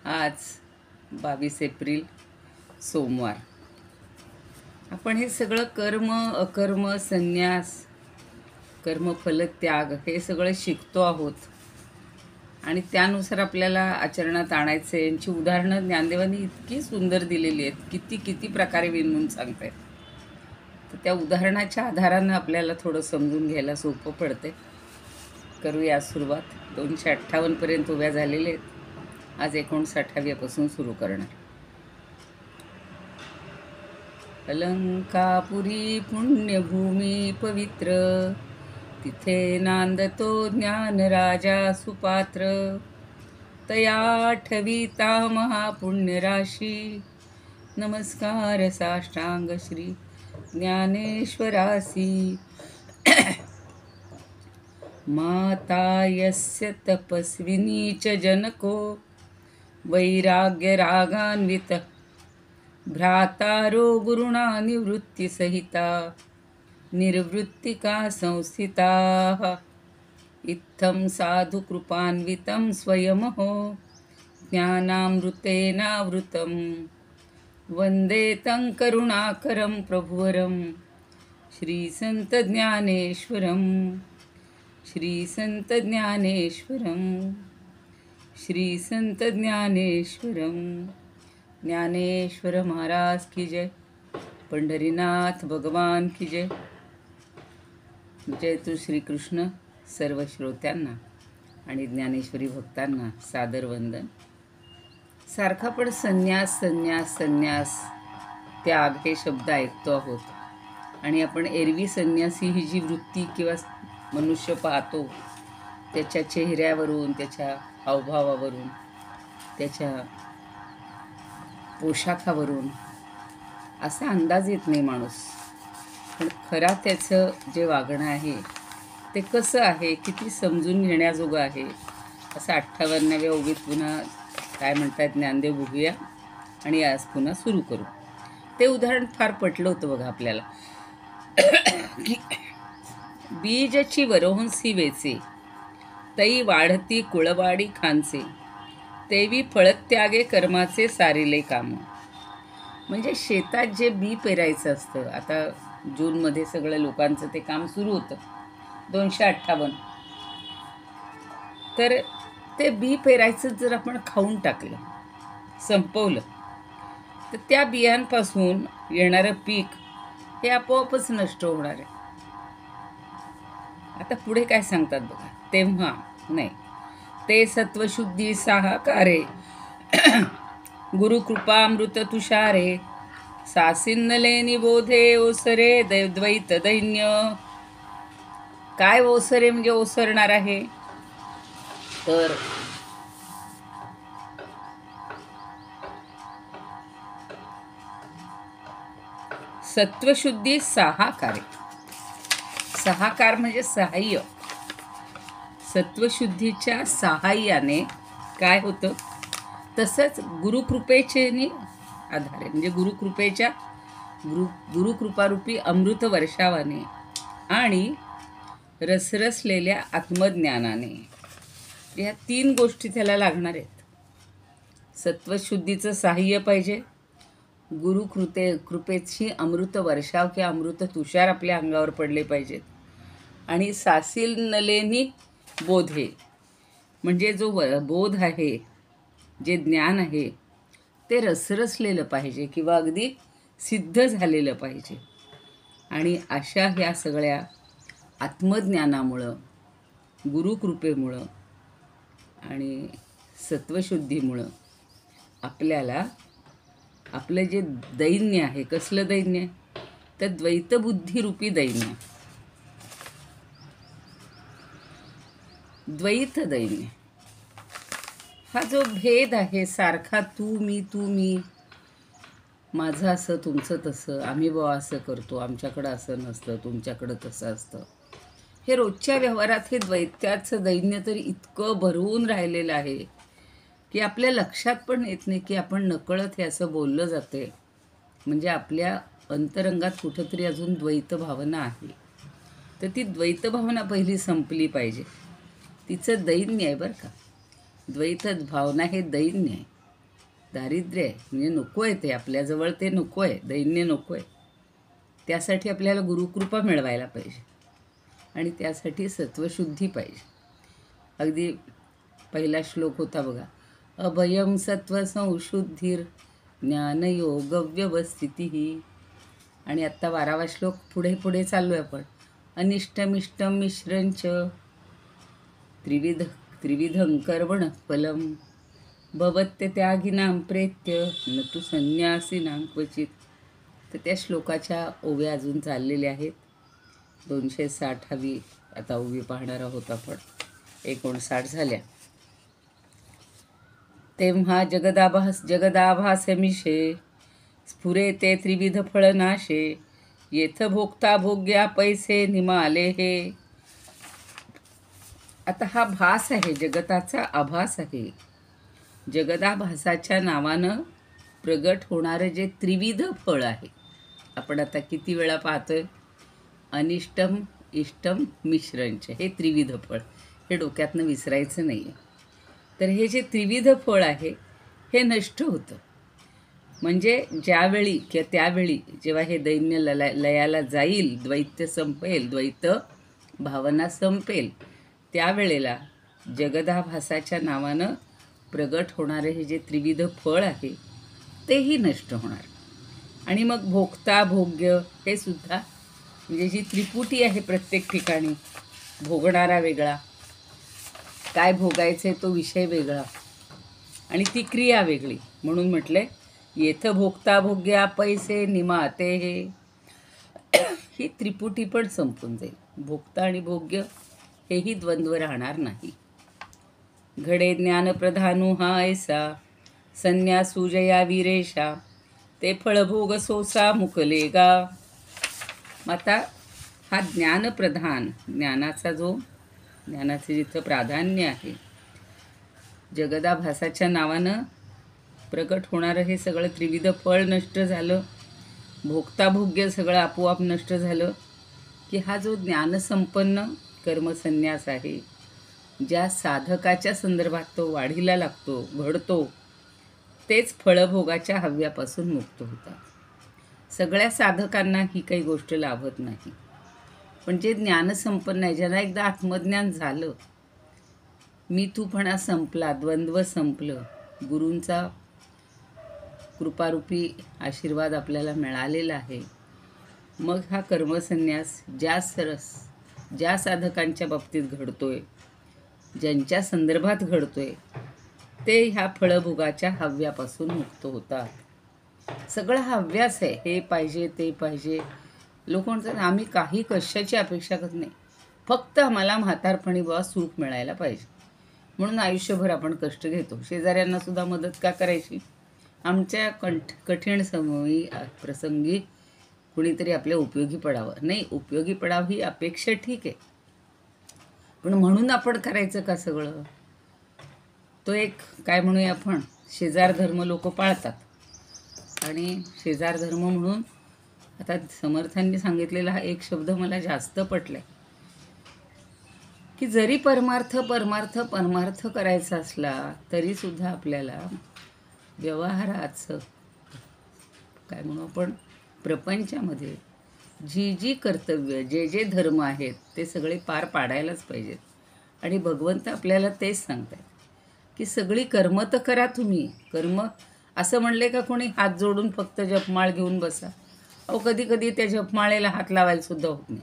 आज 22 एप्रिल सोमवार. आपण हे सगळं कर्म अकर्म संन्यास कर्मफल त्याग हे सगळं शिकतो आहोत आणि त्यानुसार आपल्याला आचरणात आणायचे. यांची उदाहरणं ज्ञानदेवांनी इतकी सुंदर दिलेली आहेत, किती किती प्रकारे विणून सांगत आहेत. तर त्या उदाहरणाच्या आधारानं आपल्याला थोडं समजून घ्यायला सोपं पडते. करूया सुरुवात. 258पर्यंत उभ्या झालेले आहेत. आज 59व्यापासून सुरू करणार. अलंकापुरी पुण्यभूमी पवित्र, तिथे नांदतो ज्ञान राजा सुपात्र. तया ठविता महापुण्य राशी, नमस्कार साष्टांग श्री ज्ञानेश्वरासी. माता यस्य तपस्विनी च जनको, वैराग्य रागान्वित भ्रातारो गुरुणा निवृत्ति सहिता, निर्वृत्तिका संस्थिताः. इत्थं साधु कृपान्वितं स्वयमहो, ज्ञानामृतेनावृतं वन्दे तं करुणाकरं प्रभुवरं. श्रीसंत ज्ञानेश्वरं, श्रीसंत ज्ञानेश्वरं, श्रीसंत ज्ञानेश्वरं. ज्ञानेश्वर महाराज की जय. पंढरीनाथ भगवान की जय. जय तू श्रीकृष्ण. सर्व श्रोत्यांना आणि ज्ञानेश्वरी भक्तांना सादर वंदन. सारखा पण संन्यास संन्यास संन्यास त्याग हे शब्द ऐकतो आहोत आणि आपण एरवी संन्यासी ही जी वृत्ती किंवा मनुष्य पाहतो त्याच्या चेहऱ्यावरून, त्याच्या हावभावावरून, त्याच्या पोशाखावरून असा अंदाज येत नाही माणूस. पण खरा त्याचं जे वागणं आहे ते कसं आहे, किती समजून घेण्याजोगं आहे, असं 58व्या उभीत पुन्हा काय म्हणतात ज्ञानदेव बघूया आणि आज पुन्हा सुरू करू. ते उदाहरण फार पटलं होतं बघा आपल्याला. बीजची वरोहंसी वेचे, तई वाढती कुळवाडी खांचे, तेवी फळत्यागे कर्माचे सारिले काम. म्हणजे शेतात जे बी पेरायचं असतं, आता जूनमध्ये सगळ्या लोकांचं ते काम सुरू होतं 258. तर ते बी पेरायचं जर आपण खाऊन टाकलं, संपवलं, तर त्या बियांपासून येणारं पीक हे आपोआपच नष्ट होणार आहे. आता पुढे काय सांगतात बघा. तेव्हा नाही, ते सत्वशुद्धी साहकारे, गुरुकृपामृत तुषारे, सासिन्नले निबोधे ओसरे द्वैत दैन्य. काय ओसरे म्हणजे ओसरणार आहे, तर सत्वशुद्धी साहकारे. सहाकार म्हणजे सहाय्य. सत्वशुद्धीच्या सहाय्याने काय होतं, तसंच गुरुकृपेचे आधारे म्हणजे गुरुकृपेच्या गुरुकृपारूपी अमृत वर्षावाने आणि रसरसलेल्या आत्मज्ञानाने, या 3 गोष्टी त्याला लागणार आहेत. सत्वशुद्धीचं साहाय्य पाहिजे, कृपेची अमृत वर्षाव किंवा अमृत तुषार आपल्या अंगावर पडले पाहिजेत, आणि सासिल नलेनी बोधे म्हणजे जो बोध आहे, जे ज्ञान आहे ते रसरसलेलं पाहिजे किंवा अगदी सिद्ध झालेलं पाहिजे. आणि अशा ह्या सगळ्या आत्मज्ञानामुळं, गुरुकृपेमुळं आणि सत्वशुद्धीमुळं आपल्याला आपलं जे दैन्य आहे, कसलं दैन्य, तर द्वैतबुद्धिरूपी दैन्य, द्वैत दैन्य, हा जो भेद आहे, सारखा तू मी, माझं असं तुमचं तसं, आम्ही बुवा असं करतो, आमच्याकडं असं नसतं, तुमच्याकडं तसं असतं, हे रोजच्या व्यवहारात हे द्वैत्याचं दैन्य तरी इतकं भरवून राहिलेलं आहे की आपल्या लक्षात पण येत नाही की आपण नकळत हे असं बोललं जाते. म्हणजे आपल्या अंतरंगात कुठंतरी अजून द्वैत भावना आहे. तर ती द्वैत भावना पहिली संपली पाहिजे. तिचं दैन्य आहे बरं का. द्वैत भावना हे दैन्य आहे. दारिद्र्य आहे, म्हणजे नको आहे ते आपल्याजवळ, ते नको आहे, दैन्य नको आहे. त्यासाठी आपल्याला गुरुकृपा मिळवायला पाहिजे आणि त्यासाठी सत्वशुद्धी पाहिजे. अगदी पहिला श्लोक होता बघा, अभयम सत्व संशुद्धीर ज्ञानयोग व्यवस्थिती. आणि आत्ता 12वा श्लोक पुढे पुढे चाललो आहे आपण. अनिष्टमिष्टम मिश्रंच त्रिविधं कर्मण फलम भवत्य त्यागिनां प्रेत्य न तु संन्यासीनां क्वचित. तर त्या श्लोकाच्या ओव्या अजून चाललेल्या आहेत. 260वी आता ओवी पाहणार आहोत आपण. 59 झाल्या. तेव्हा जगदाभासमिषे स्फुरे ते त्रिविध फळनाशे येथ भोगता भोग्या पैसे निमाले हे. आता हा भास आहे, जगताचा आभास आहे. जगदाभासाच्या नावानं प्रगट होणारं जे त्रिविध फळ आहे, आपण आता किती वेळा पाहतोय, अनिष्टम इष्टम मिश्रंच, हे त्रिविध फळ, हे डोक्यातनं विसरायचं नाही आहे. तर हे जे त्रिविध फळ आहे हे नष्ट होतं. म्हणजे ज्यावेळी किंवा त्यावेळी जेव्हा हे दैन्य लयाला जाईल, द्वैत्य संपेल, द्वैत भावना संपेल, त्यावेळेला जगदाभासाच्या नावानं प्रगट होणारे हे जे त्रिविध फळ आहे तेही नष्ट होणार. आणि मग भोगता भोग्य हे सुद्धा, म्हणजे जी त्रिपुटी आहे प्रत्येक ठिकाणी, भोगणारा वेगळा, काय भोगायचे तो विषय वेगळा आणि ती क्रिया वेगळी. म्हणून म्हटले येथ भोगता भोग्या पैसे निमाते हे. ही त्रिपुटी पण संपून जाईल. भोगता आणि भोग्य हेही द्वंद्व राहणार नाही. घडे ज्ञानप्रधानू हा ऐसा संन्यासू जया वीरेशा ते फळभोग सोसा मुकले गा. आता हा ज्ञानप्रधान, ज्ञानाचं जिथं प्राधान्य आहे, जगदाभासाच्या नावानं प्रकट होणारं हे सगळं त्रिविध फळ नष्ट झालं, भोगताभोग्य सगळं आपोआप नष्ट झालं की हा जो ज्ञानसंपन्न कर्मसन्यास आहे, ज्या साधकाच्या संदर्भात तो वाढीला लागतो, घडतो, तेच फळभोगाच्या हव्यापासून मुक्त होतात. सगळ्या साधकांना ही काही गोष्ट लाभत नाही. पण जे ज्ञानसंपन्न आहे, ज्यांना एकदा आत्मज्ञान झालं, मी तूपणा संपला, द्वंद्व संपलं, गुरूंचा कृपारूपी आशीर्वाद आपल्याला मिळालेला आहे, मग हा कर्मसन्यास ज्या साधकांच्या बाबतीत घडतोय, ज्यांच्या संदर्भात घडतोय, ते ह्या फळभोगाच्या हव्यापासून मुक्त होतात. सगळा हव्यास आहे, हे पाहिजे ते पाहिजे. लोक म्हणतात आम्ही काही कशाची अपेक्षा करत नाही, फक्त आम्हाला म्हातारपणी बाबा सुख मिळायला पाहिजे, म्हणून आयुष्यभर आपण कष्ट घेतो. शेजाऱ्यांना सुद्धा मदत का करायची? आमच्या कठीण समयी प्रसंगी कुणीतरी आपल्या उपयोगी पडावं. नाही, उपयोगी पडावं ही अपेक्षा ठीक आहे, पण म्हणून आपण करायचं का सगळं? तो एक काय म्हणूया आपण, शेजार धर्म लोक पाळतात. आणि शेजार धर्म म्हणून आता समर्थांनी सांगितलेला हा एक शब्द मला जास्त पटलाय, की जरी परमार्थ करायचा असला तरी सुद्धा आपल्याला व्यवहाराचं काय म्हणू आपण, प्रपंचामध्ये जी कर्तव्य, जे धर्म आहेत ते सगळे पार पाडायलाच पाहिजेत. आणि भगवंत आपल्याला तेच सांगतात की सगळी कर्म तर करा तुम्ही. कर्म असं म्हणले का कोणी हात जोडून फक्त जपमाळ घेऊन बसा? अहो, कधी कधी त्या जपमाळेला हात लावायला सुद्धा होत नाही.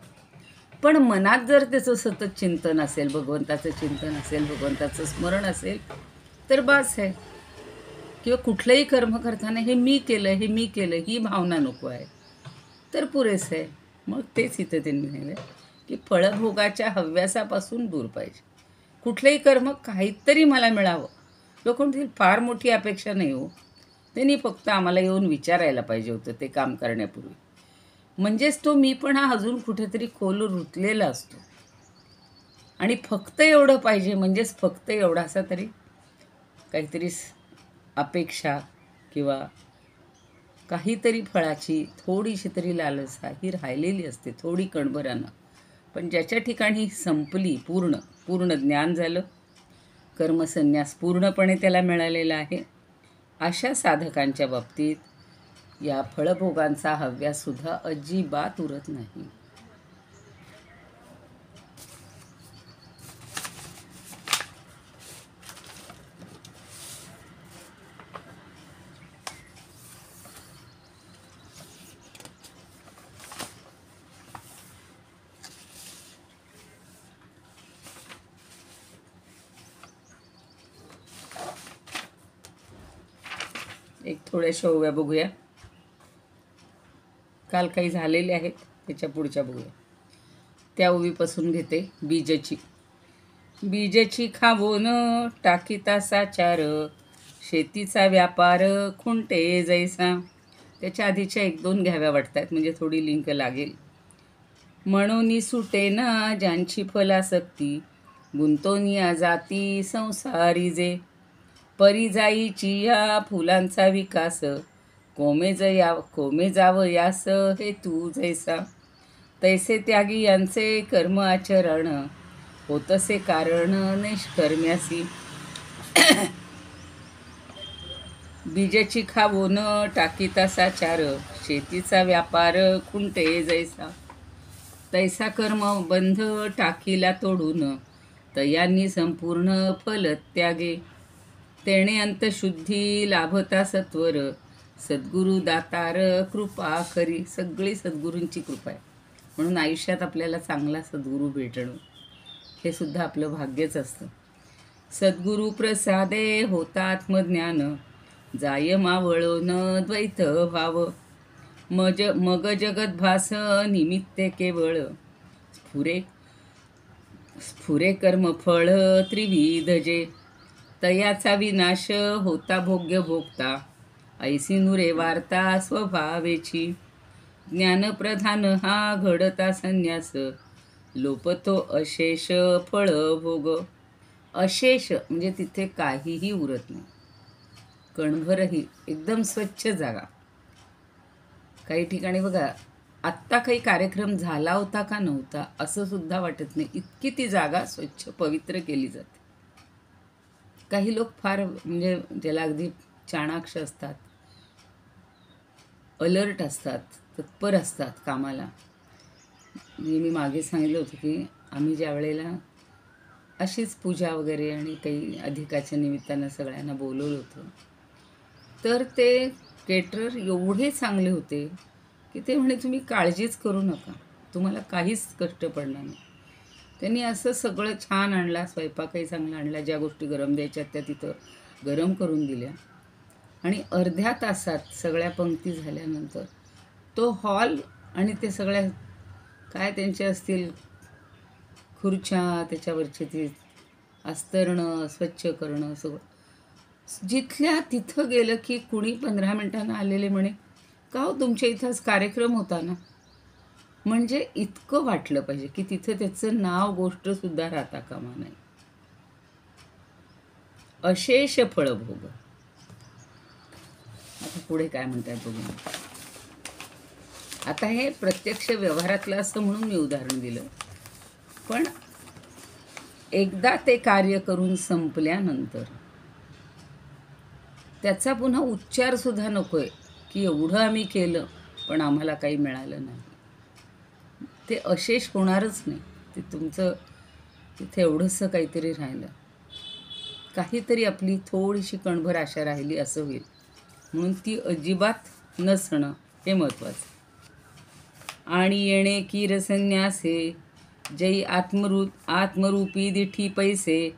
पण मनात जर त्याचं सतत चिंतन असेल, भगवंताचं चिंतन असेल, भगवंताचं स्मरण असेल तर बास आहे. किंवा कुठलंही कर्म करताना हे मी केलं ही भावना नको आहे तर पुरेसं आहे. मग तेच इथं त्यांनी सांगितलं की फळभोगाच्या हव्यासापासून दूर पाहिजे. कुठलंही कर्म काहीतरी मला मिळावं. लोक म्हणतील फार मोठी अपेक्षा नाही हो, त्यांनी फक्त आम्हाला येऊन विचारायला पाहिजे होतं ते काम करण्यापूर्वी. म्हणजेच तो मी पण हा अजून कुठेतरी खोल रुतलेला असतो. आणि फक्त एवढं पाहिजे, म्हणजेच फक्त एवढासा तरी काहीतरी अपेक्षा किंवा काहीतरी फळाची थोडीशी तरी लालसा ही राहिलेली असते, थोडी कणभरानं. पण ज्याच्या ठिकाणी संपली, पूर्ण ज्ञान झालं, कर्मसन्यास पूर्णपणे त्याला मिळालेला आहे, अशा साधकांच्या बाबतीत या फळभोगांचा हव्यासुद्धा अजिबात उरत नाही. एक थोड्याशा ओव्या बघूया. काल काही झालेले आहेत, त्याच्या पुढच्या बघूया. त्या ओवीपासून घेते. बीजची खावून टाकीता साचार, शेतीचा व्यापार खुंटे जैसा. त्याच्या आधीच्या 1-2 घ्याव्या वाटतात, म्हणजे थोडी लिंक लागेल. म्हणून सुटे ना ज्यांची फलासक्ती, गुंतोनिया जाती संसारी जे. परी जाईची या फुलांचा विकास, कोमे जावयास हे तू जैसा. तैसे त्यागी यांचे कर्म आचरण, होतसे कारण निष्कर्म्यासी. बीजची खावून टाकीता साचार, शेतीचा व्यापार खुंटे जैसा. तैसा कर्म बंध टाकीला तोडून, तयांनी संपूर्ण फल त्यागे. तेणे अंतशुद्धी लाभता सत्वर, सद्गुरु दातार कृपा खरी. सगळी सद्गुरूंची कृपा आहे. म्हणून आयुष्यात आपल्याला चांगला सद्गुरू भेटणं हे सुद्धा आपलं भाग्यच असतं. सद्गुरु प्रसादे होता आत्मज्ञान, जाय मावळोन द्वैत भाव. मग जगत भास निमित्ते केवळ, स्फुरे कर्मफळ त्रिविध जे. तयाचा विनाश होता भोग्य भोगता, ऐसी नुरे वार्ता स्वभावेची. ज्ञानप्रधान हा घडता संन्यास, लोपतो अशेष फळ भोग. अशेष म्हणजे तिथे काहीही उरत नाही, कणभरही. एकदम स्वच्छ जागा. काही ठिकाणी बघा, आत्ता काही कार्यक्रम झाला होता का नव्हता असं सुद्धा वाटत नाही, इतकी ती जागा स्वच्छ पवित्र केली जाते. काही लोक फार म्हणजे ज्याला अगदी चाणाक्ष असतात, अलर्ट असतात, तत्पर असतात कामाला. म्हणजे मी मागे सांगितलं होतं की आम्ही ज्या वेळेला अशीच पूजा वगैरे आणि काही अधिकाच्या निमित्तानं सगळ्यांना बोलवलं होतं, तर ते केटरर एवढे चांगले होते की ते म्हणे तुम्ही काळजीच करू नका, तुम्हाला काहीच कष्ट पडणार नाही. त्यांनी असं सगळं छान आणला, स्वयंपाकही चांगला आणला, ज्या गोष्टी गरम द्यायच्यात त्या तिथं गरम करून दिल्या. आणि अर्ध्या तासात सगळ्या पंक्ती झाल्यानंतर तो हॉल आणि ते सगळ्या काय त्यांचे असतील खुर्च्या, त्याच्यावरचे ते अस्तरणं स्वच्छ करणं सगळं. जिथल्या तिथं गेलं की कुणी 15 मिनिटांना आलेले म्हणे, का हो तुमच्या इथंच कार्यक्रम होता ना. म्हणजे इतकं वाटलं पाहिजे की तिथं त्याचं नाव गोष्टसुद्धा राहता कामा नाही. अशेष फळभोग. आता पुढे काय म्हणतात बघून. आता हे प्रत्यक्ष व्यवहारातलं असं म्हणून मी उदाहरण दिलं, पण एकदा ते कार्य करून संपल्यानंतर त्याचा पुन्हा उच्चारसुद्धा नको आहे की एवढं आम्ही केलं पण आम्हाला काही मिळालं नाही. ते अशेष होणारच नाही. ते तुमचं तिथे एवढंसं काहीतरी राहिलं, काहीतरी आपली थोडीशी कणभर आशा राहिली असं होईल. म्हणून ती अजिबात नसणं हे महत्त्वाचं. आणि येणे कीर संन्यासे, जै आत्मरूपी दिठी पैसे,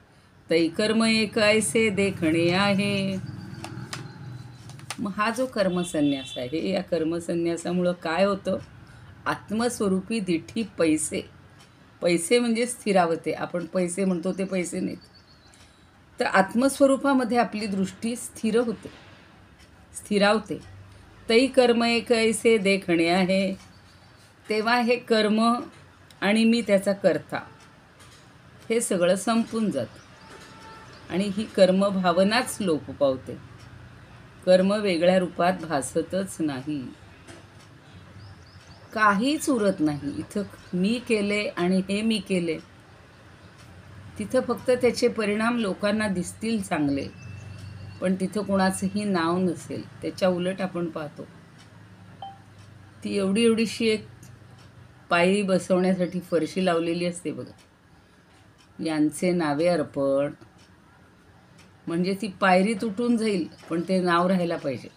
तै कर्म एक ऐसे देखणे आहे. मग हा जो कर्मसन्यास आहे, या कर्मसन्यासामुळं काय होतं? आत्मस्वरूपी दिठी पैसे. पैसे म्हणजे स्थिरावते. आपण पैसे म्हणतो ते पैसे नाहीत. तर आत्मस्वरूपामध्ये आपली दृष्टी स्थिरावते. तै कर्म एक ऐसे देखणे आहे. तेव्हा हे कर्म आणि मी त्याचा करता हे सगळं संपून जातं आणि ही कर्मभावनाच लोप पावते. कर्म वेगळ्या रूपात भासतच नाही, काहीच उरत नाही. इथं मी केले आणि हे मी केले, तिथं फक्त त्याचे परिणाम लोकांना दिसतील चांगले, पण तिथं कोणाचंही नाव नसेल. त्याच्या उलट आपण पाहतो ती एवढी एवढीशी एक पायरी बसवण्यासाठी फरशी लावलेली असते बघा. यांचे नावे अर्पण, म्हणजे ती पायरी तुटून जाईल पण ते नाव राहायला पाहिजे.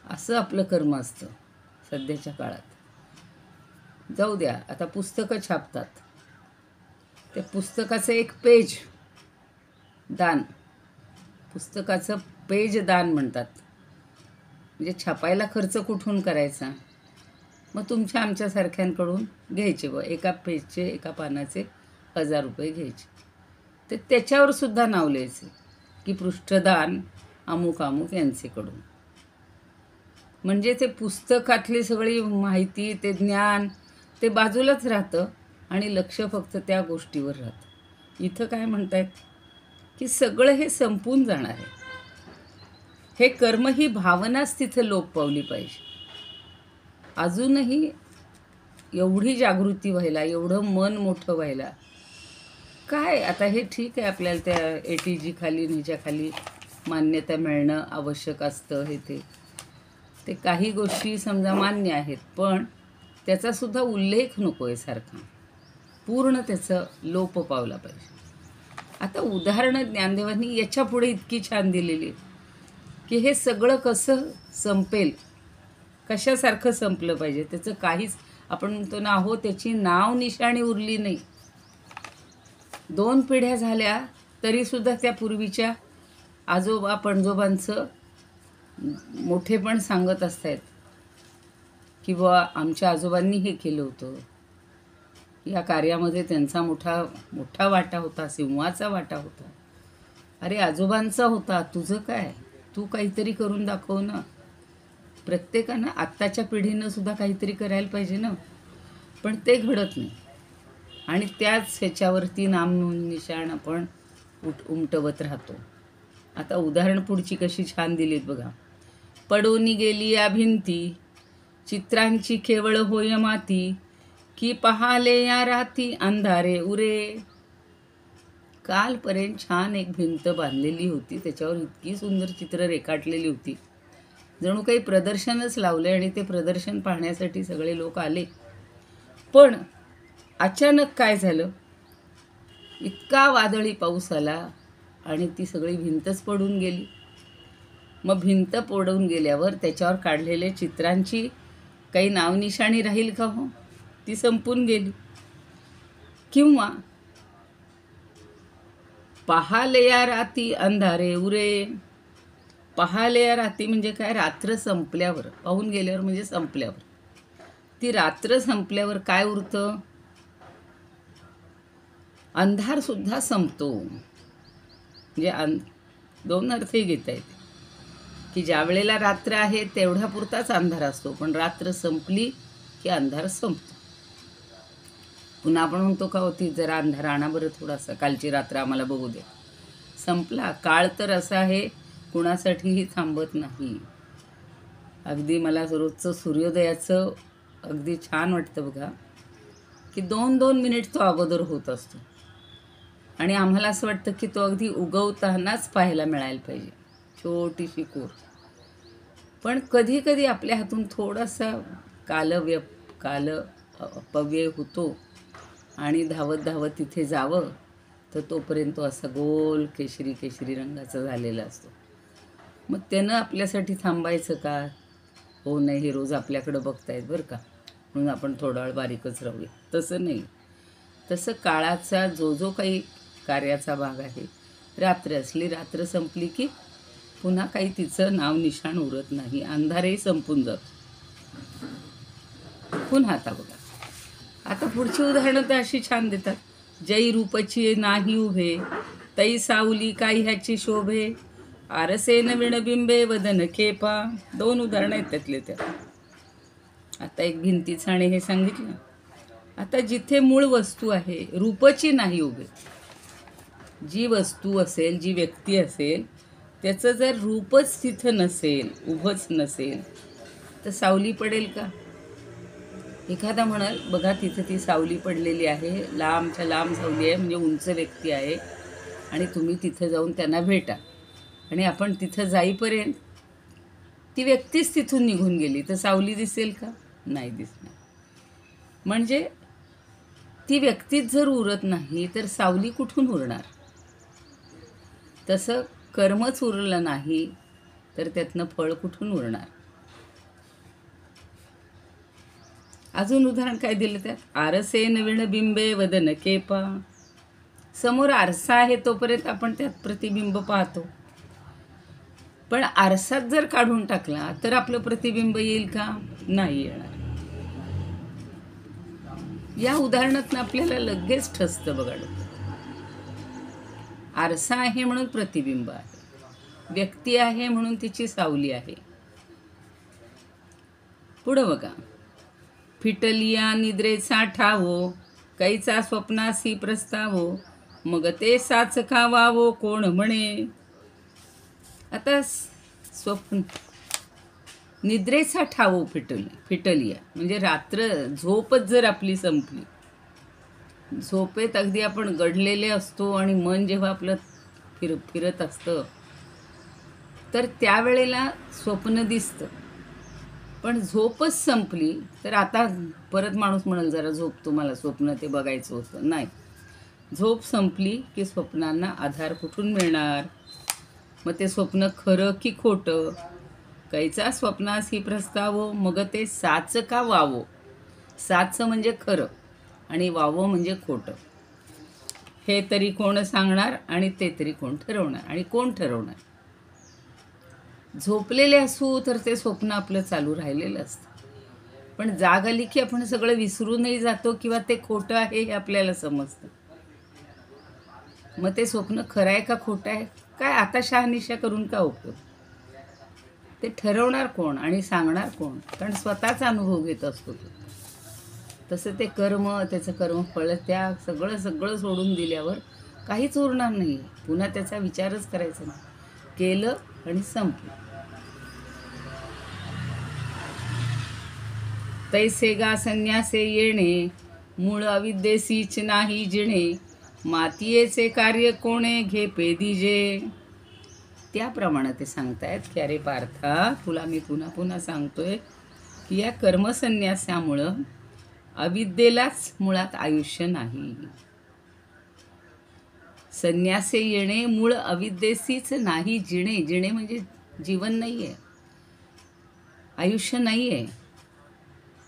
असं आपलं कर्म असतं सध्याच्या काळात. जाऊ द्या, आता पुस्तकं छापतात, त्या पुस्तकाचं एक पेज दान, पुस्तकाचं पेज दान म्हणतात. म्हणजे छापायला खर्च कुठून करायचा? मग तुमच्या आमच्यासारख्यांकडून घ्यायचे. एका पेजचे, एका पानाचे 1000 रुपये घ्यायचे. तर त्याच्यावर सुद्धा नाव लिहायचे की पृष्ठदान अमुक अमुक यांचेकडून. म्हणजे ते पुस्तकातली सगळी माहिती, ते ज्ञान ते बाजूलाच राहतं आणि लक्ष फक्त त्या गोष्टीवर राहतं. इथं काय म्हणतायत की सगळं हे संपून जाणार आहे. हे कर्म, ही भावनाच तिथं लोप पावली पाहिजे. अजूनही एवढी जागृती व्हायला, एवढं मन मोठं व्हायला काय. आता हे ठीक आहे, आपल्याला त्या ATG खाली, ह्याच्याखाली मान्यता मिळणं आवश्यक असतं. हे ते काही गोष्टी समजा मान्य आहेत, पण त्याचासुद्धा उल्लेख नको आहे सारखा. पूर्ण त्याचं लोप पावला पाहिजे. आता उदाहरणं ज्ञानदेवांनी याच्या पुढे इतकी छान दिलेली की हे सगळं कसं संपेल, कशासारखं संपलं पाहिजे. त्याचं काहीच, आपण म्हणतो ना, हो त्याची नाव निशाणी उरली नाही. 2 पिढ्या झाल्या तरीसुद्धा त्या पूर्वीच्या आजोबा पणजोबांचं मोठेपण सांगत असतात की बुवा आमच्या आजोबांनी हे केलं होतं, या कार्यामध्ये त्यांचा मोठा वाटा होता, सिंहाचा वाटा होता. अरे आजोबांचा होता, तुझं काय? तू काहीतरी करून दाखव ना. प्रत्येकानं, आत्ताच्या पिढीनं सुद्धा काहीतरी करायला पाहिजे ना, पण ते घडत नाही. आणि त्याच ह्याच्यावरती नामनिशाण आपण उमटवत राहतो. आता उदाहरण पुढची कशी छान दिलीत बघा. पडून गेली या भिंती, चित्रांची केवळ होय माती, की पहाले या राती अंधारे उरे. कालपर्यंत छान एक भिंत बांधलेली होती, त्याच्यावर इतकी सुंदर चित्र रेखाटलेली होती, जणू काही प्रदर्शनच लावले आणि ते प्रदर्शन पाहण्यासाठी सगळे लोक आले. पण अचानक काय झालं, इतका वादळी पाऊस आला आणि ती सगळी भिंतच पडून गेली. मग भिंत पडून गेल्यावर त्याच्यावर काढलेल्या चित्रांची काही नावनिशाणी राहील का? हो, ती संपून गेली. किंवा पहालेया राती अंधारे उरे. पहालेया राती म्हणजे काय? रात्र संपल्यावर, पाहून गेल्यावर म्हणजे संपल्यावर. ती रात्र संपल्यावर काय उरतं? अंधार सुद्धा संपतो. म्हणजे 2 अर्थही घेता येते की ज्या वेळेला रात्र आहे तेवढ्यापुरताच अंधार असतो, पण रात्र संपली की अंधार संपतो. पुन्हा आपण म्हणतो का होती, जरा अंधार आणा बरं थोडासा, कालची रात्र आम्हाला बघू दे. संपला. काळ तर असा आहे, कुणासाठीही थांबत नाही. अगदी मला रोजचं सूर्योदयाचं अगदी छान वाटतं बघा, की 2-2 मिनिट तो अगोदर होत असतो आणि आम्हाला असं वाटतं की तो अगदी उगवतानाच पाहायला मिळायला पाहिजे, छोटीशी कोर. पण कधी कधी आपल्या हातून थोडासा काल अपव्यय होतो आणि धावत धावत तिथे जावं, तर तोपर्यंत तो असा गोल केशरी रंगाचा झालेला असतो. मग त्यानं आपल्यासाठी थांबायचं का? हो नाही, हे रोज आपल्याकडं बघतायत बरं का, म्हणून आपण थोडा वेळ बारीकच राहूया. तसं नाही. तसं काळाचा जो काही कार्याचा भाग आहे, रात्र असली, रात्र संपली की पुन्हा काही तिचं नाव निशाण उरत नाही. अंधारही संपून जातो. पुन्हा आता बघा, आता पुढची उदाहरणं तर अशी छान देतात. जै रूपची नाही उभे, तै सावली काय ह्याची शोभे, आरसेन विणबिंबे वदन खेपा. 2 उदाहरणं आहेत त्यातले त्या. आता एक भिंतीचं आणि हे सांगितलं. आता जिथे मूळ वस्तू आहे, रूपची नाही उभे, जी वस्तू असेल, जी व्यक्ती असेल, त्याचं जर रूपच तिथं नसेल, उभंच नसेल, तर सावली पडेल का? एखादा म्हणाल बघा तिथं ती सावली पडलेली आहे, लांबच्या लांब सावली आहे, म्हणजे उंच व्यक्ती आहे आणि तुम्ही तिथं जाऊन त्यांना भेटा. आणि आपण तिथं जाईपर्यंत ती व्यक्तीच तिथून निघून गेली, तर सावली दिसेल का? नाही दिसणार. म्हणजे ती व्यक्तीच जर उरत नाही तर सावली कुठून उरणार? तसं कर्मच उरलं नाही तर त्यातनं फळ कुठून उरणार? अजून उदाहरण काय दिलं त्यात? आरसे नवीन बिंबे वदन केपा. समोर आरसा आहे तोपर्यंत आपण त्यात प्रतिबिंब पाहतो, पण आरसात जर काढून टाकला तर आपलं प्रतिबिंब येईल का? नाही येणार. या उदाहरणातून आपल्याला लगेच ठसतं बघा. आरसा आहे म्हणून प्रतिबिंब आहे, व्यक्ती आहे म्हणून तिची सावली आहे. पुढं बघा. फिटलिया निद्रेचा ठावो, कैचा स्वप्नासी प्रस्तावो, मग ते साच खावावो कोण म्हणे. आता स्वप्न निद्रेचा ठावो फिटलिया म्हणजे रात्र झोपच जर आपली संपली, झोपेत अगदी आपण गडलेले असतो आणि मन जेव्हा आपलं फिरत असतं तर त्यावेळेला स्वप्न दिसतं, पण झोपच संपली तर आता परत माणूस म्हणाल जरा झोपतो, मला स्वप्न ते बघायचं होतं. नाही, झोप संपली की स्वप्नांना आधार कुठून मिळणार? मग ते स्वप्न खरं की खोटं? कैचा स्वप्नासी प्रस्तावो, मग ते साच का वावो. साच म्हणजे खरं आणि वावं म्हणजे खोटं. हे तरी कोण सांगणार आणि ते तरी कोण ठरवणार? आणि कोण ठरवणार? झोपलेले असू तर ते स्वप्न आपलं चालू राहिलेलं असतं, पण जाग आली की आपण सगळं विसरूनही जातो किंवा ते खोटं आहे हे आपल्याला समजतं. मग ते स्वप्न खरं आहे का खोटं आहे? काय आता शहानिशा करून का उपयोग? ते ठरवणार कोण आणि सांगणार कोण? कारण स्वतःचा अनुभव घेत असतो तो. तसं ते कर्म, त्याचं कर्मफळ, त्या सगळं सोडून दिल्यावर काहीच उरणार नाही. पुन्हा त्याचा विचारच करायचा नाही. केलं आणि संपलं. तैसे गा संन्यासे येणे, मूळ अविद्येसीच नाही जिणे, मातीयेचे कार्य कोणे घेपे दिजे. त्याप्रमाणे ते सांगतायत की अरे पार्था, तुला मी पुन्हा पुन्हा सांगतोय की या कर्मसन्यासामुळं अविद्येलाच मुळात आयुष्य नाही. संन्यासे येणे मूळ अविद्येसीच नाही जिणे. जिणे म्हणजे जीवन नाही आहे, आयुष्य नाही आहे.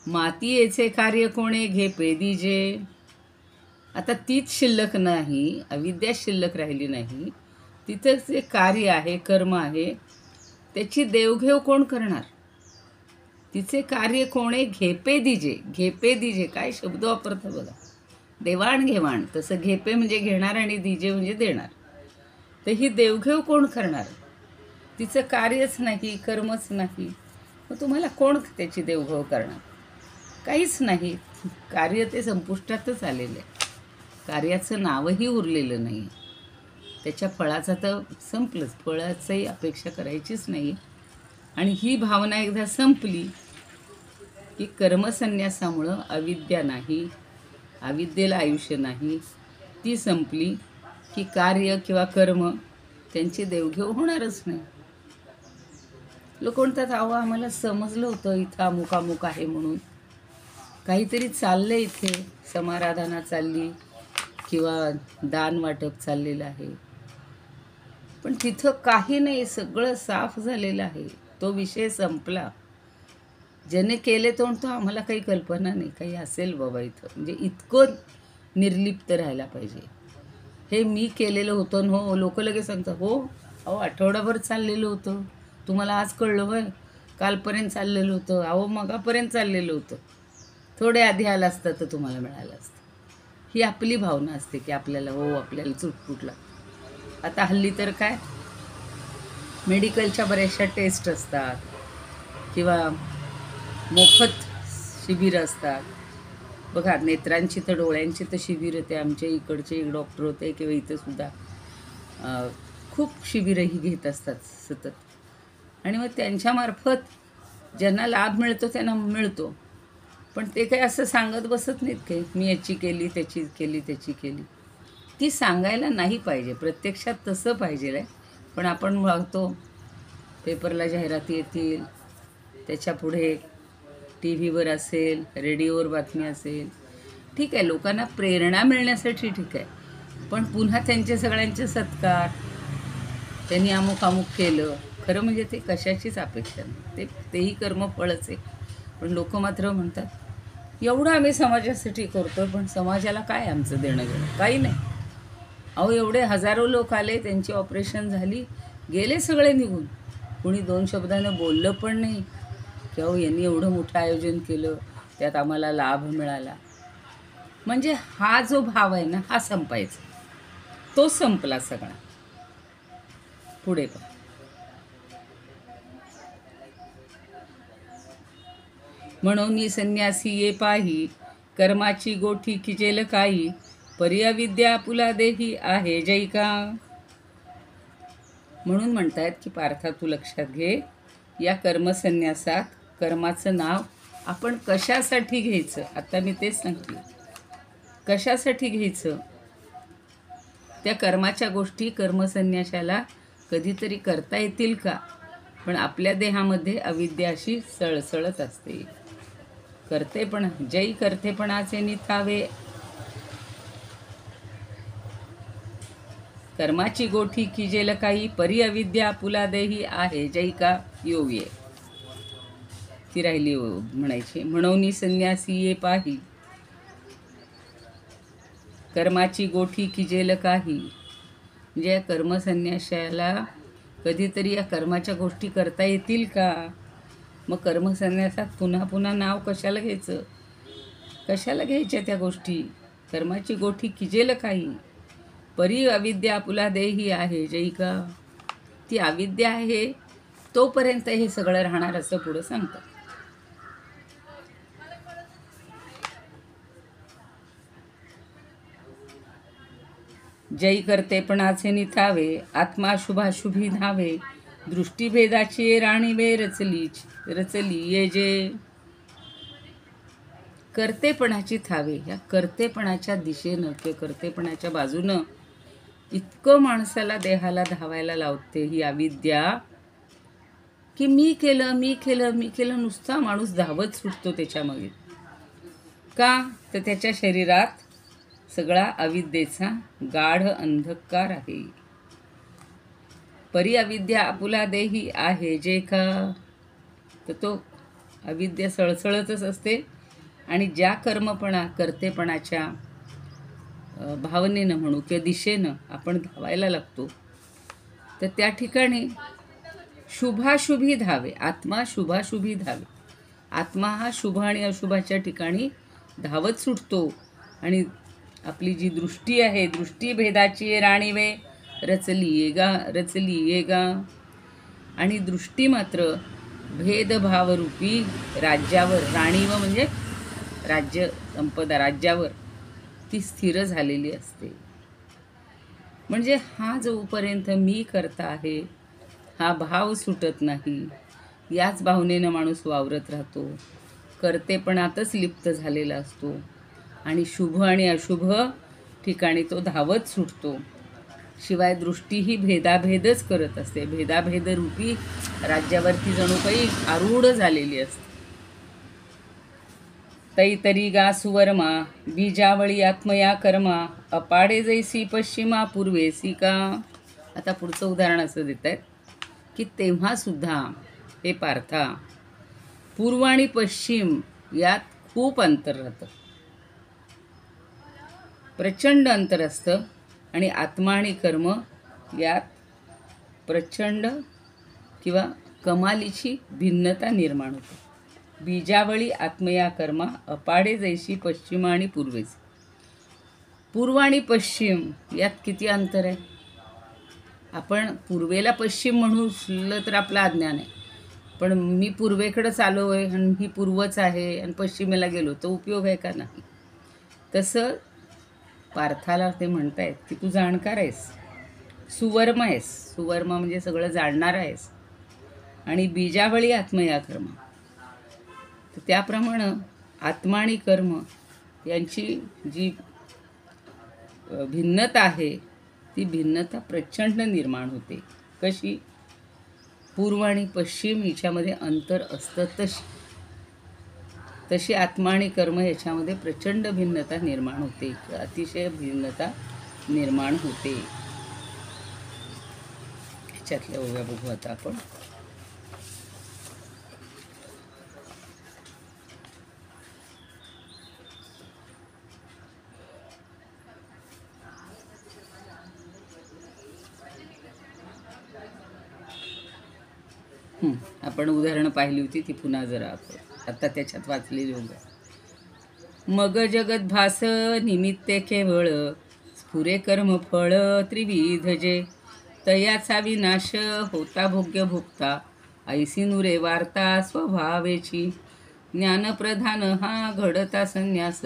मातीयेचे कार्य कोणे घेपे दिजे. आता तीच शिल्लक नाही, अविद्या शिल्लक राहिली नाही. तिथं जे कार्य आहे, कर्म आहे, त्याची देवघेव कोण करणार? तिचे कार्य कोणे घेपे दिजे. घेपे दिजे काय शब्द वापरतं बघा, देवाणघेवाण. तसं घेपे म्हणजे घेणार आणि दिजे म्हणजे देणार. तर ही देवघेव कोण करणार? तिचं कार्यच नाही, कर्मच नाही, मग तुम्हाला कोण त्याची देवघेव करणार? काहीच नाही. कार्य ते संपुष्टातच आलेलं आहे, कार्याचं नावही उरलेलं नाही. त्याच्या फळाचा तर संपलंच, फळाचंही अपेक्षा करायचीच नाही. आणि ही भावना एकदा संपली की कर्मसन्यासामुळं अविद्या नाही, अविद्येला आयुष्य नाही. ती संपली की कार्य किंवा कर्म त्यांची देवघेव होणारच नाही. लोक म्हणतात अहो आम्हाला समजलं होतं इथं अमुक अमुक आहे म्हणून, काहीतरी चाललं इथे, समाराधना चालली किंवा दान वाटप चाललेलं आहे, पण तिथं काही नाही, सगळं साफ झालेलं आहे. तो विषय संपला. ज्याने केले तो म्हणतो आम्हाला काही कल्पना नाही, काही असेल बाबा इथं. म्हणजे इतकं निर्लिप्त राहायला पाहिजे. हे मी केलेलं होतं न हो. लोक लगेच सांगतात हो अहो आठवडाभर चाललेलं होतं, तुम्हाला आज कळलं होय? कालपर्यंत चाललेलं होतं, अहो मगापर्यंत चाललेलं होतं, थोडे आधी आलं असतं तर तुम्हाला मिळालं असतं. ही आपली भावना असते की आपल्याला हो आपल्याला चुटपुटला. आता हल्ली तर काय मेडिकलच्या बऱ्याचशा टेस्ट असतात किंवा मोफत शिबिर असतात बघा. नेत्रांची तर डोळ्यांची तर शिबिर होते. आमच्या इकडचे एक डॉक्टर होते किंवा इथं सुद्धा खूप शिबिरही घेत असतात सतत. आणि मग त्यांच्यामार्फत ज्यांना लाभ मिळतो त्यांना मिळतो, पण ते काही असं सांगत बसत नाहीत काही मी याची केली त्याची केली त्याची केली. ती सांगायला नाही पाहिजे, प्रत्यक्षात तसं पाहिजे आहे पण आपण बघतो पेपरला जाहिराती येतील, त्याच्या पुढे टी व्हीवर असेल, रेडिओवर बातमी असेल. ठीक आहे, लोकांना प्रेरणा मिळण्यासाठी ठीक आहे, पण पुन्हा त्यांचे सगळ्यांचे सत्कार, त्यांनी अमुक अमुक केलं. खरं म्हणजे ते कशाचीच अपेक्षा नाही, तेही कर्मफळच आहे. पण लोक मात्र म्हणतात एवढं आम्ही समाजासाठी करतो, पण समाजाला काय आमचं देणं घेणं? काही नाही. अहो, एवढे हजारो लोक आले, त्यांची ऑपरेशन झाली, गेले सगळे निघून. कुणी दोन शब्दानं बोललं पण नाही की अहो यांनी एवढं मोठं आयोजन केलं, त्यात आम्हाला लाभ मिळाला. म्हणजे हा जो भाव आहे ना, हा संपायचा. तो संपला सगळा. पुढे पण म्हणून संन्यासी ये पाही, कर्माची गोठी किजेल काही, परी अविद्या पुला देही आहे जैका. म्हणून म्हणतायत की पार्था तू लक्षात घे, या कर्मसन्यासात कर्माचं नाव आपण कशासाठी घ्यायचं. आता मी तेच सांगितलं, कशासाठी घ्यायचं. त्या कर्माच्या गोष्टी कर्मसन्यासाला कधीतरी करता येतील का? पण आपल्या देहामध्ये अविद्या अशी सळसळत असते. करतेपणा, जै करतेपणाचे निथावे, कर्माची गोठी किजेल काही, परी अविद्या पुला देही आहे जैका योगे. ती राहिली म्हणायची. म्हणून संन्यासी ये पाही, कर्माची गोठी किजेल काही. म्हणजे या कर्मसन्यासाला कधीतरी या कर्माच्या गोष्टी करता येतील का? मग कर्मसन्यासात पुन्हा पुन्हा नाव कशाला घ्यायचं? कशाला घ्यायच्या त्या गोष्टी? कर्माची गोठी किजेल काही, परी अविद्या पुला देही आहे जैका. ती अविद्या आहे तोपर्यंत हे सगळं राहणार, असं पुढं सांगतात. जै करतेपणाचे निथावे, आत्मा शुभाशुभी धावे, दृष्टीभेदाची राणीवे रचली ये जे. कर्तेपणाची थावे, या कर्तेपणाच्या दिशेनं किंवा कर्तेपणाच्या बाजूनं इतकं माणसाला देहाला धावायला लावते ही अविद्या, की मी केलं नुसता माणूस धावत सुटतो त्याच्यामागे. का? तर त्याच्या शरीरात सगळा अविद्येचा गाढ अंधकार आहे. परी अविद्या आपुला देही आहे जे का. तर तो अविद्या सळसळतच असते, आणि ज्या कर्तेपणाच्या भावनेनं म्हणू किंवा दिशेनं आपण धावायला लागतो, तर त्या ठिकाणी शुभाशुभी धावे, आत्मा शुभाशुभी धावे. आत्मा हा शुभ आणि अशुभाच्या ठिकाणी धावत सुटतो, आणि आपली जी दृष्टी आहे, दृष्टी भेदाची राणीवे रचली ये गा. आणि दृष्टी मात्र भेदभावरूपी राज्यावर, राणीव म्हणजे राज्य संपदा, राज्यावर ती स्थिर झालेली असते. म्हणजे हा जोपर्यंत मी करता आहे, हा भाव सुटत नाही, याच भावनेनं माणूस वावरत राहतो, कर्तेपणातच लिप्त झालेला असतो, आणि शुभ आणि अशुभ ठिकाणी तो धावत सुटतो. शिवाय दृष्टीही भेदाभेदच करत असते, भेदाभेदरूपी राज्यावरती जणू काही आरूढ झालेली असते. तैतरी गा सुवर्मा, बीजावळी आत्मया कर्मा, अपाडे जैसी पश्चिमा पूर्वेसी का. आता पुढचं उदाहरण असं देत आहेत की तेव्हा सुद्धा हे पार्था, पूर्व आणि पश्चिम यात खूप अंतर राहतं, प्रचंड अंतर असतं, आणि आत्मा आणि कर्म यात प्रचंड किंवा कमालीची भिन्नता निर्माण होते. बीजावळी आत्मया कर्मा, अपाडे जैशी पश्चिमा आणि पूर्वेसी. पूर्व आणि पश्चिम यात किती अंतर आहे? आपण पूर्वेला पश्चिम म्हणून तर आपलं अज्ञान आहे, पण मी पूर्वेकडंच आलो आहे आणि ही पूर्वच आहे आणि पश्चिमेला गेलो, तर उपयोग आहे का? नाही. तसं पार्थाला ते म्हणतायत की तू जाणकार आहेस, सुवर्म आहेस. सुवर्म म्हणजे सगळं जाणणार आहेस, आणि बीजावळी आत्मया कर्म. तर त्याप्रमाणे आत्मा आणि कर्म यांची जी भिन्नता आहे, ती भिन्नता प्रचंड निर्माण होते. कशी? पूर्व आणि पश्चिम हिच्यामध्ये अंतर असतं तशी तशी आत्मा आणि कर्म याच्यामध्ये प्रचंड भिन्नता निर्माण होते, अतिशय भिन्नता निर्माण होते. ह्याच्यातल्या ओव्या बघू आता आपण. आपण उदाहरणं पाहिली होती ती पुन्हा जरा आता त्याच्यात वाचलेली होती. मग जगत भास निमित्ते केवळ स्फुरे कर्म फळ त्रिविध जे तयाचा विनाश होता भोग्य भुक्ता ऐसी नुरे वार्ता स्वभावेची ज्ञानप्रधान हा घडता संन्यास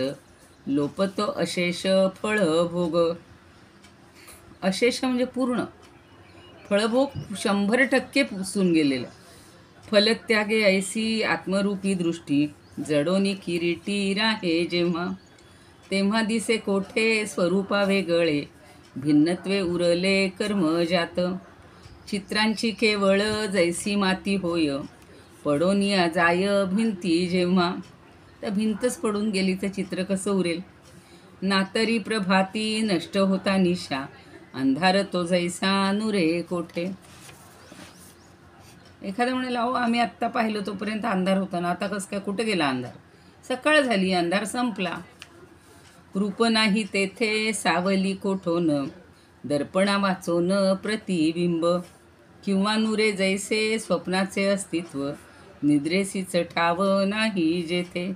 लोपतो अशेष फळ भोग. अशेष म्हणजे पूर्ण, फळभोग 100% पुसून गेलेला. फलत्यागे ऐसी आत्मरूपी दृष्टी जडोनी किरीटी राहे जेव्हा तेव्हा दिसे कोठे स्वरूपा वेगळे भिन्नत्वे उरले कर्म जात. चित्रांची केवळ जैसी माती होय पडोनिया जाय भिंती जेव्हा. तर भिंतच पडून गेली तर चित्र कसं उरेल? नातरी प्रभाती नष्ट होता निशा अंधार तो जैसा नुरे कोठे. एखादं म्हणाला अहो आम्ही आत्ता पाहिलं तोपर्यंत अंधार होता ना, आता कसं काय, कुठं गेला अंधार? सकाळ झाली, अंधार संपला. रूप नाही तेथे सावली कोठोन दर्पणा वाचोन प्रतिबिंब किंवा नुरे जैसे स्वप्नाचे अस्तित्व निद्रेसीच ठाव नाही जेथे.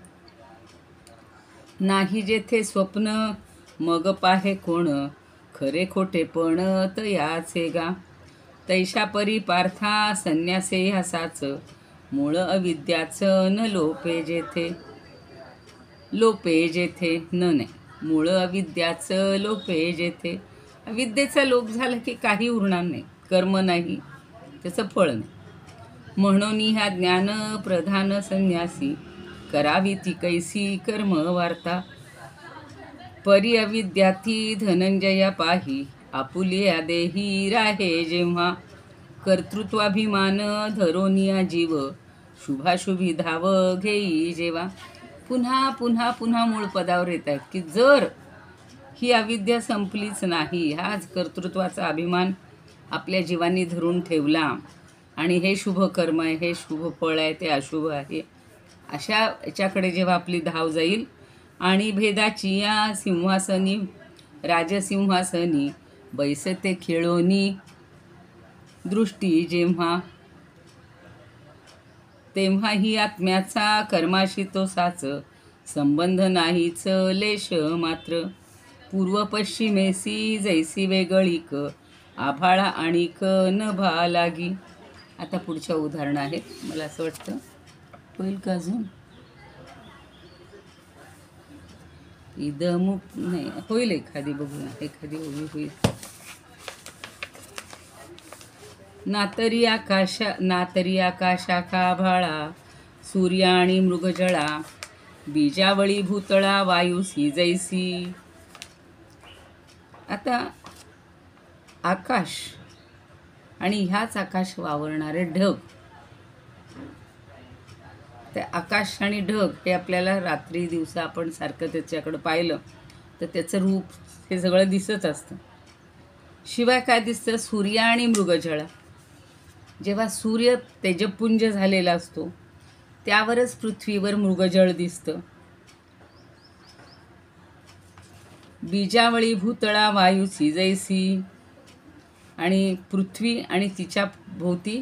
नाही जेथे स्वप्न मग पाहे कोण खरे खोटे पण तयाचे गा. तैशा परी पार्था संन्यासे ह्यासाच मूळ अविद्याचं न लोपे जेथे. लोपे जेथे नाही, मूळ अविद्याचं लोपे जेथे. अविद्येचा लोप झाला की काही उरणार नाही, कर्म नाही, त्याचं फळ नाही. म्हणून ह्या ज्ञान प्रधान संन्यासी करावी ती कैसी कर्म वार्ता. परी अविद्याती धनंजया पाही आपुलिया देही राहे जेव्हा. कर्तृत्वाभिमान धरोनिया जीव शुभाशुभी धाव घेई जेव्हा. पुन्हा पुन्हा पुन्हा मूळ पदावर येत आहेत की जर ही अविद्या संपलीच नाही, हाच कर्तृत्वाचा अभिमान आपल्या जीवांनी धरून ठेवला आणि हे शुभ कर्म आहे, हे शुभ फळ आहे, ते अशुभ आहे, अशा याच्याकडे जेव्हा आपली धाव जाईल आणि भेदाची या सिंहासनी राजसिंहासनी बैसते खेळोनी दृष्टी जेव्हा तेव्हा ही आत्म्याचा कर्माशी तो साच संबंध नाहीच लेश मात्र. पूर्व पश्चिमेसी जैसी वेगळीक आभाळा आणिक नभा लागी. आता पुढच्या उदाहरणं आहेत, मला असं वाटतं होईल का अजून? इदमुक नाही होईल, एखादी बघूया, एखादी होईल. नातरी आकाशा काभाळा सूर्य आणि मृगजळा बीजावळी भूतळा वायुसी जैसी. आता आकाश आणि ह्याच आकाश वावरणारे ढग, ते आकाश आणि ढग हे आपल्याला रात्री दिवसा आपण सारखं त्याच्याकडं पाहिलं तर त्याचं रूप हे सगळं दिसत असतं. शिवाय काय दिसतं? सूर्य आणि मृगजळा. जेव्हा सूर्य तेजपुंज झालेला असतो त्यावरच पृथ्वीवर मृगजळ दिसतं. बीजावळी भूतळा वायूची जैसी. आणि पृथ्वी आणि तिच्या भोवती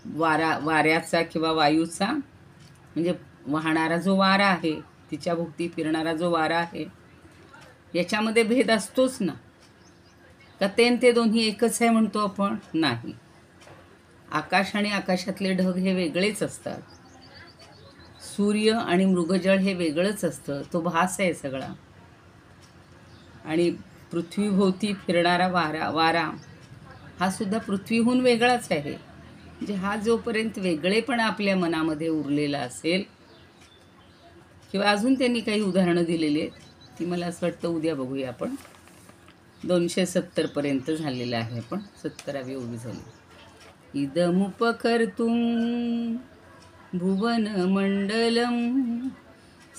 वाऱ्याचा किंवा वायूचा म्हणजे वाहणारा जो वारा आहे, तिच्या भोवती फिरणारा जो वारा आहे, याच्यामध्ये भेद असतोच ना. का ते दोन्ही एकच आहे म्हणतो आपण? नाही. आकाश आणि आकाशातले ढग हे वेगळेच असतात. सूर्य आणि मृगजळ हे वेगळंच असतं, तो भास आहे सगळा. आणि पृथ्वीभोवती फिरणारा वारा हा सुद्धा पृथ्वीहून वेगळाच आहे. म्हणजे हा जोपर्यंत वेगळेपणा आपल्या मनामध्ये उरलेला असेल, किंवा अजून त्यांनी काही उदाहरणं दिलेली आहेत ती मला असं वाटतं उद्या बघूया आपण. 270 पर्यंत झालेलं आहे, पण 70वी ओवी झाली. इदमुपकर्तुं भुवनमण्डलं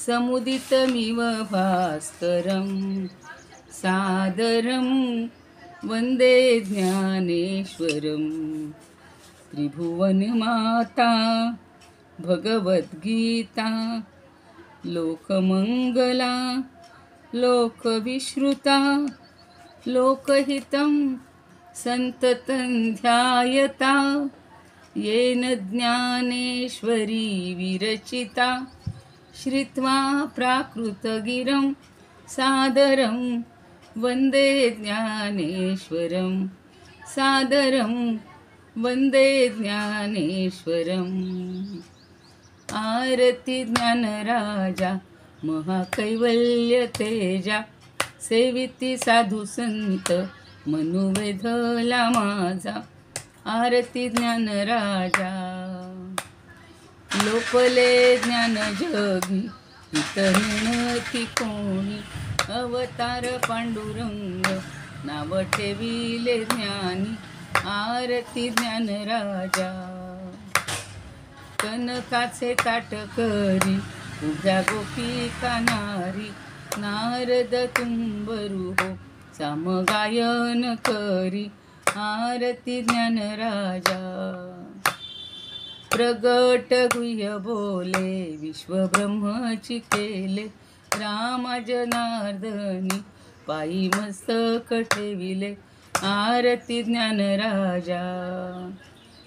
समुदितमिव भास्करं सादरं वन्दे ज्ञानेश्वरं. त्रिभुवनमाता भगवद्गीता लोकमङ्गला लोकविश्रुता लोकहितं सन्ततं ध्यायता येन ज्ञानेश्वरी विरचिता. श्रुत्वा प्राकृतगिरं सादरं वन्दे ज्ञानेश्वरं सादरं वन्दे ज्ञानेश्वरम्. आरती ज्ञानराजा महाकैवल्य तेजा सेविती साधू संत मनुवेधला माझा. आरती ज्ञानराजा लोपले ज्ञान जगी इतरणती कोणी. अवतार पांडुरंग नाव ठेविले ज्ञानी. आरती ज्ञानराजा कनकाचे ताट करी उभ्या गोपिका नारी. नारद तुंबरू हो सामगायन करी. आरती ज्ञानराजा प्रगट गुह्य बोले विश्वब्रह्मची केले. रामा जनार्दनी पायी मस्तक ठेविले. आरती ज्ञानराजा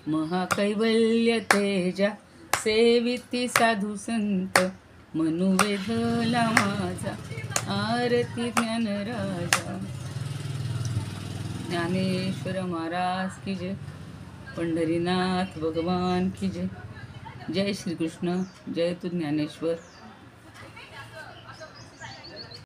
महाकैवल्य तेजा सेविती साधू संत मनुवेधला माझा. आरती ज्ञानराजा. ज्ञानेश्वर महाराज की जय. पंढरीनाथ भगवान की जय. जय श्री कृष्ण. जय तू ज्ञानेश्वर.